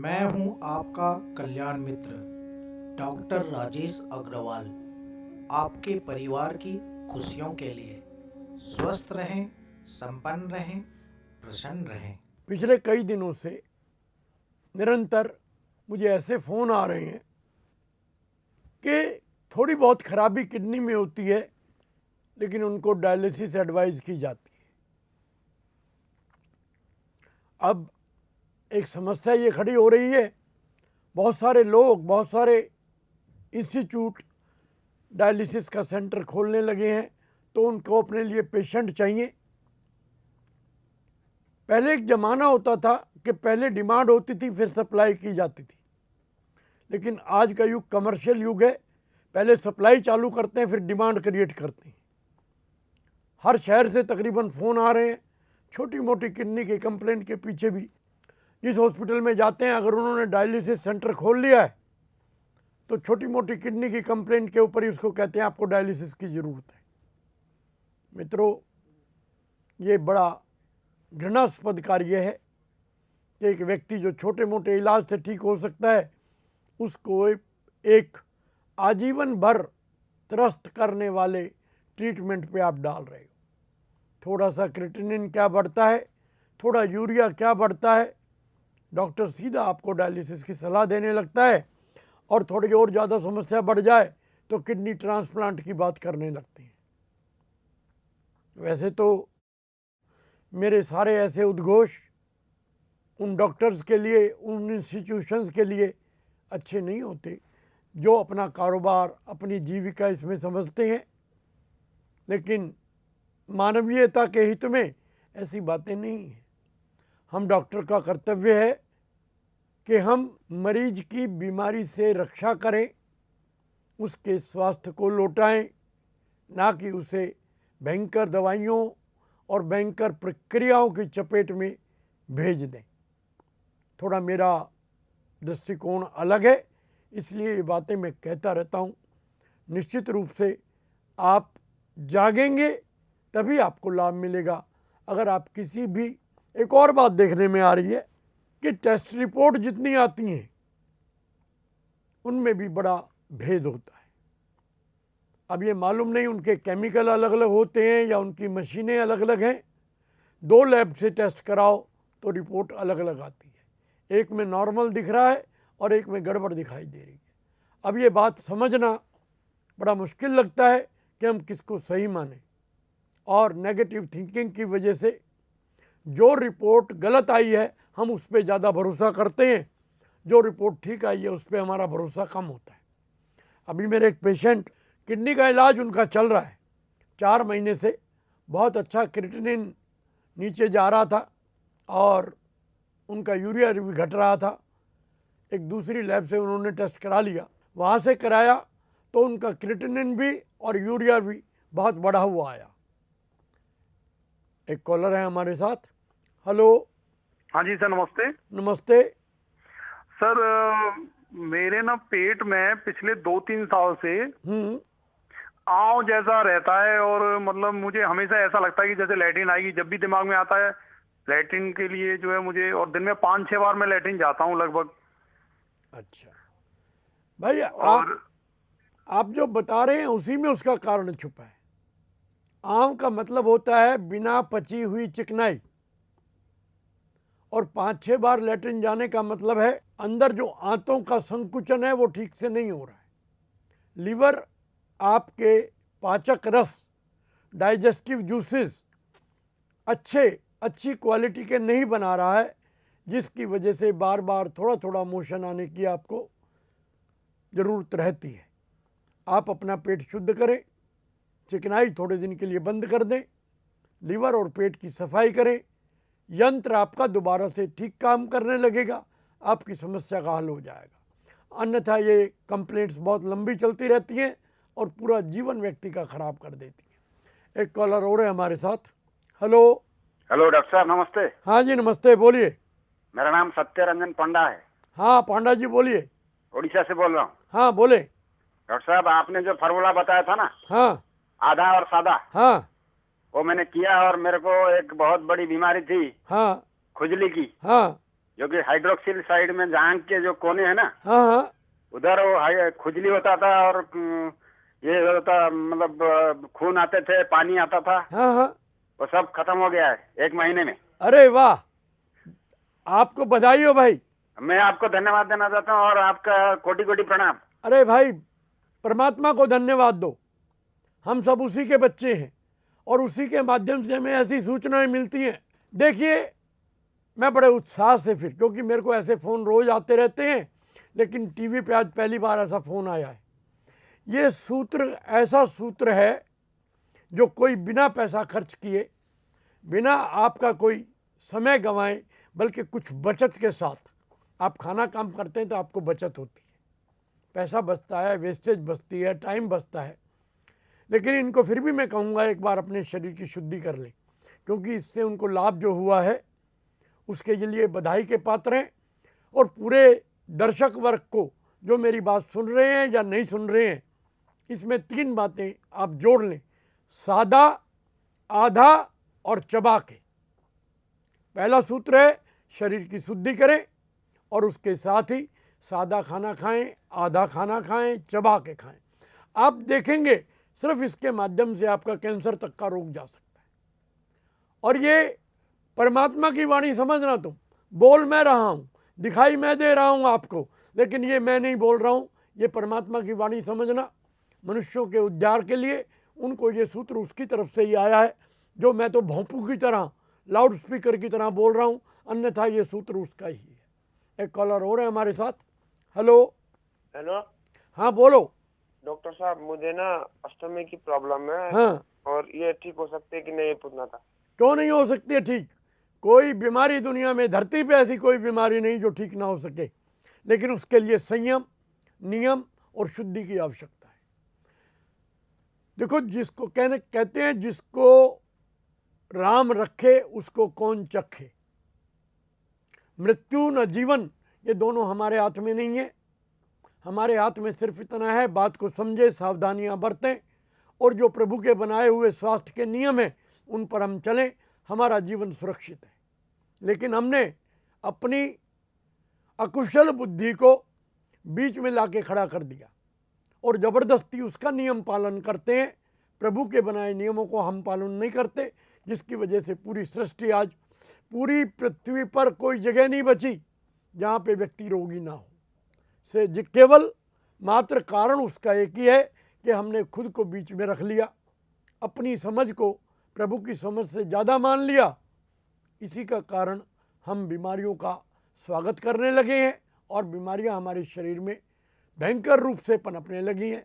मैं हूं आपका कल्याण मित्र डॉक्टर राजेश अग्रवाल। आपके परिवार की खुशियों के लिए स्वस्थ रहें, संपन्न रहें, प्रसन्न रहें। पिछले कई दिनों से निरंतर मुझे ऐसे फ़ोन आ रहे हैं कि थोड़ी बहुत खराबी किडनी में होती है, लेकिन उनको डायलिसिस एडवाइस की जाती है। अब एक समस्या ये खड़ी हो रही है, बहुत सारे लोग, बहुत सारे इंस्टीट्यूट डायलिसिस का सेंटर खोलने लगे हैं, तो उनको अपने लिए पेशेंट चाहिए। पहले एक ज़माना होता था कि पहले डिमांड होती थी, फिर सप्लाई की जाती थी, लेकिन आज का युग कमर्शियल युग है। पहले सप्लाई चालू करते हैं, फिर डिमांड क्रिएट करते हैं। हर शहर से तकरीबन फ़ोन आ रहे हैं। छोटी मोटी किडनी की कंप्लेंट के पीछे भी जिस हॉस्पिटल में जाते हैं, अगर उन्होंने डायलिसिस सेंटर खोल लिया है तो छोटी मोटी किडनी की कंप्लेंट के ऊपर ही उसको कहते हैं आपको डायलिसिस की ज़रूरत है। मित्रों, ये बड़ा घृणास्पद कार्य है कि एक व्यक्ति जो छोटे मोटे इलाज से ठीक हो सकता है, उसको एक आजीवन भर त्रस्त करने वाले ट्रीटमेंट पे आप डाल रहे हो। थोड़ा सा क्रिएटिनिन क्या बढ़ता है, थोड़ा यूरिया क्या बढ़ता है, डॉक्टर सीधा आपको डायलिसिस की सलाह देने लगता है, और थोड़ी और ज़्यादा समस्या बढ़ जाए तो किडनी ट्रांसप्लांट की बात करने लगते हैं। वैसे तो मेरे सारे ऐसे उद्घोष उन डॉक्टर्स के लिए, उन इंस्टीट्यूशंस के लिए अच्छे नहीं होते जो अपना कारोबार, अपनी जीविका इसमें समझते हैं, लेकिन मानवीयता के हित में ऐसी बातें नहीं हैं। हम डॉक्टर का कर्तव्य है कि हम मरीज की बीमारी से रक्षा करें, उसके स्वास्थ्य को लौटाएं, ना कि उसे भयंकर दवाइयों और भयंकर प्रक्रियाओं की चपेट में भेज दें। थोड़ा मेरा दृष्टिकोण अलग है, इसलिए ये बातें मैं कहता रहता हूँ। निश्चित रूप से आप जागेंगे तभी आपको लाभ मिलेगा। अगर आप किसी भी, एक और बात देखने में आ रही है कि टेस्ट रिपोर्ट जितनी आती हैं उनमें भी बड़ा भेद होता है। अब ये मालूम नहीं उनके केमिकल अलग अलग होते हैं या उनकी मशीनें अलग अलग हैं। 2 लैब से टेस्ट कराओ तो रिपोर्ट अलग अलग आती है। एक में नॉर्मल दिख रहा है और एक में गड़बड़ दिखाई दे रही है। अब ये बात समझना बड़ा मुश्किल लगता है कि हम किसको सही माने, और नेगेटिव थिंकिंग की वजह से जो रिपोर्ट गलत आई है हम उस पर ज़्यादा भरोसा करते हैं, जो रिपोर्ट ठीक आई है उस पर हमारा भरोसा कम होता है। अभी मेरे एक पेशेंट, किडनी का इलाज उनका चल रहा है 4 महीने से, बहुत अच्छा क्रिएटिनिन नीचे जा रहा था और उनका यूरिया भी घट रहा था। एक दूसरी लैब से उन्होंने टेस्ट करा लिया, वहाँ से कराया तो उनका क्रिएटिनिन भी और यूरिया भी बहुत बढ़ा हुआ आया। एक कॉलर है हमारे साथ। हेलो। हाँ जी सर, नमस्ते। नमस्ते सर, मेरे ना पेट में पिछले 2-3 साल से आव जैसा रहता है, और मतलब मुझे हमेशा ऐसा लगता है कि जैसे लैट्रिन आएगी। जब भी दिमाग में आता है लैट्रिन के लिए जो है मुझे, और दिन में 5-6 बार मैं लैट्रिन जाता हूँ लगभग। अच्छा भाई, और आप जो बता रहे हैं उसी में उसका कारण छुपा है। आम का मतलब होता है बिना पची हुई चिकनाई, और 5-6 बार लैट्रिन जाने का मतलब है अंदर जो आंतों का संकुचन है वो ठीक से नहीं हो रहा है। लीवर आपके पाचक रस, डाइजेस्टिव जूसेस अच्छी क्वालिटी के नहीं बना रहा है, जिसकी वजह से बार बार थोड़ा थोड़ा मोशन आने की आपको ज़रूरत रहती है। आप अपना पेट शुद्ध करें, चिकनाई थोड़े दिन के लिए बंद कर दें, लीवर और पेट की सफाई करें, यंत्र आपका दोबारा से ठीक काम करने लगेगा, आपकी समस्या का हल हो जाएगा। अन्यथा ये कंप्लेंट्स बहुत लंबी चलती रहती हैं और पूरा जीवन व्यक्ति का खराब कर देती है। एक कॉलर और है हमारे साथ। हेलो। हेलो डॉक्टर साहब, नमस्ते। हाँ जी नमस्ते, बोलिए। मेरा नाम सत्य रंजन पंडा है। हाँ पांडा जी बोलिए। उड़ीसा से बोल रहा हूँ। हाँ बोले। डॉक्टर साहब, आपने जो फार्मूला बताया था ना, हाँ आधा और सादा, हाँ वो मैंने किया, और मेरे को एक बहुत बड़ी बीमारी थी, हाँ खुजली की। हाँ जो कि हाइड्रोक्सिल साइड में जांग के जो कोने है ना, हाँ हाँ, उधर वो खुजली होता था और ये होता, मतलब खून आते थे, पानी आता था, हाँ हाँ। वो सब खत्म हो गया है 1 महीने में। अरे वाह, आपको बधाई हो भाई। मैं आपको धन्यवाद देना चाहता हूँ और आपका कोटि कोटि प्रणाम। अरे भाई, परमात्मा को धन्यवाद दो, हम सब उसी के बच्चे हैं और उसी के माध्यम से हमें ऐसी सूचनाएं मिलती हैं। देखिए, मैं बड़े उत्साह से फिर, क्योंकि मेरे को ऐसे फ़ोन रोज़ आते रहते हैं, लेकिन टीवी पे आज पहली बार ऐसा फ़ोन आया है। ये सूत्र ऐसा सूत्र है जो कोई बिना पैसा खर्च किए, बिना आपका कोई समय गंवाए, बल्कि कुछ बचत के साथ, आप खाना काम करते हैं तो आपको बचत होती है, पैसा बचता है, वेस्टेज बचती है, टाइम बचता है। लेकिन इनको फिर भी मैं कहूँगा एक बार अपने शरीर की शुद्धि कर लें, क्योंकि इससे उनको लाभ जो हुआ है उसके लिए बधाई के पात्र हैं। और पूरे दर्शक वर्ग को जो मेरी बात सुन रहे हैं या नहीं सुन रहे हैं, इसमें 3 बातें आप जोड़ लें: सादा, आधा और चबा के। पहला सूत्र है शरीर की शुद्धि करें और उसके साथ ही सादा खाना खाएं, आधा खाना खाएं, चबा के खाएं। आप देखेंगे सिर्फ इसके माध्यम से आपका कैंसर तक का रोग जा सकता है। और ये परमात्मा की वाणी समझना, तुम बोल मैं रहा हूँ, दिखाई मैं दे रहा हूँ आपको, लेकिन ये मैं नहीं बोल रहा हूँ, ये परमात्मा की वाणी समझना। मनुष्यों के उद्धार के लिए उनको ये सूत्र उसकी तरफ से ही आया है, जो मैं तो भोंपू की तरह, लाउड स्पीकर की तरह बोल रहा हूँ, अन्यथा ये सूत्र उसका ही है। एक कॉलर और है हमारे साथ। हेलो। हेलो, हाँ बोलो। डॉक्टर साहब, मुझे ना अस्थमा की प्रॉब्लम है। हाँ, और ये ठीक हो सकती है कि नहीं, ये पूछना था। क्यों नहीं हो सकती है ठीक? कोई बीमारी दुनिया में, धरती पे ऐसी कोई बीमारी नहीं जो ठीक ना हो सके, लेकिन उसके लिए संयम, नियम और शुद्धि की आवश्यकता है। देखो, जिसको कहते हैं जिसको राम रखे उसको कौन चखे। मृत्यु न जीवन, ये दोनों हमारे हाथ में नहीं है। हमारे हाथ में सिर्फ इतना है, बात को समझे, सावधानियां बरतें और जो प्रभु के बनाए हुए स्वास्थ्य के नियम हैं उन पर हम चलें, हमारा जीवन सुरक्षित है। लेकिन हमने अपनी अकुशल बुद्धि को बीच में लाके खड़ा कर दिया और ज़बरदस्ती उसका नियम पालन करते हैं। प्रभु के बनाए नियमों को हम पालन नहीं करते, जिसकी वजह से पूरी सृष्टि, आज पूरी पृथ्वी पर कोई जगह नहीं बची जहाँ पे व्यक्ति रोगी ना हो। से केवल मात्र कारण उसका एक ही है कि हमने खुद को बीच में रख लिया, अपनी समझ को प्रभु की समझ से ज़्यादा मान लिया। इसी का कारण हम बीमारियों का स्वागत करने लगे हैं और बीमारियां हमारे शरीर में भयंकर रूप से पनपने लगी हैं।